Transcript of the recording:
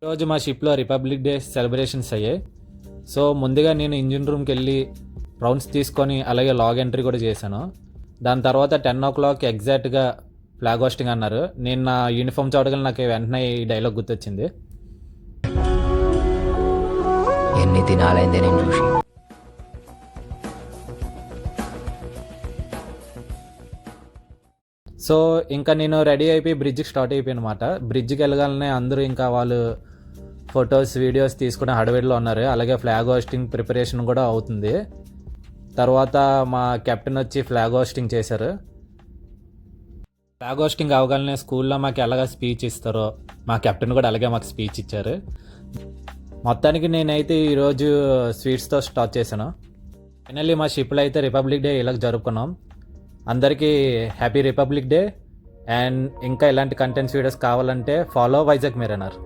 ఈరోజు మా షిప్లో రిపబ్లిక్ డే సెలబ్రేషన్స్ అయ్యాయి. సో ముందుగా నేను ఇంజిన్ రూమ్కి వెళ్ళి రౌండ్స్ తీసుకొని అలాగే లాగ్ ఎంట్రీ కూడా చేశాను. దాని తర్వాత 10 o'clock ఎగ్జాక్ట్గా ఫ్లాగ్ హోస్టింగ్ అన్నారు. నేను నా యూనిఫామ్ చూడగల నాకు వెంటనే ఈ డైలాగ్ గుర్తొచ్చింది. ఎన్ని దినాలైందే నేను చూసి. సో ఇంకా నేను రెడీ అయిపోయి బ్రిడ్జ్కి స్టార్ట్ అయిపోయాను అనమాట. బ్రిడ్జ్కి వెళ్ళగానే అందరూ ఇంకా వాళ్ళు ఫొటోస్ వీడియోస్ తీసుకునే హడావిడిలో ఉన్నారు. అలాగే ఫ్లాగ్ హోస్టింగ్ ప్రిపరేషన్ కూడా అవుతుంది. తర్వాత మా కెప్టెన్ వచ్చి ఫ్లాగ్ హోస్టింగ్ చేశారు. ఫ్లాగ్ హోస్టింగ్ అవగానే స్కూల్లో మాకు ఎలాగ స్పీచ్ ఇస్తారో మా కెప్టెన్ కూడా అలాగే మాకు స్పీచ్ ఇచ్చారు. మొత్తానికి నేనైతే ఈరోజు స్వీట్స్తో స్టార్ట్ చేశాను. ఫైనల్లీ మా షిప్లో అయితే రిపబ్లిక్ డే ఇలా జరుపుకున్నాం. అందరికీ హ్యాపీ రిపబ్లిక్ డే. అండ్ ఇంకా ఇలాంటి కంటెంట్స్ వీడియోస్ కావాలంటే ఫాలో వైజాగ్ మెరైనర్.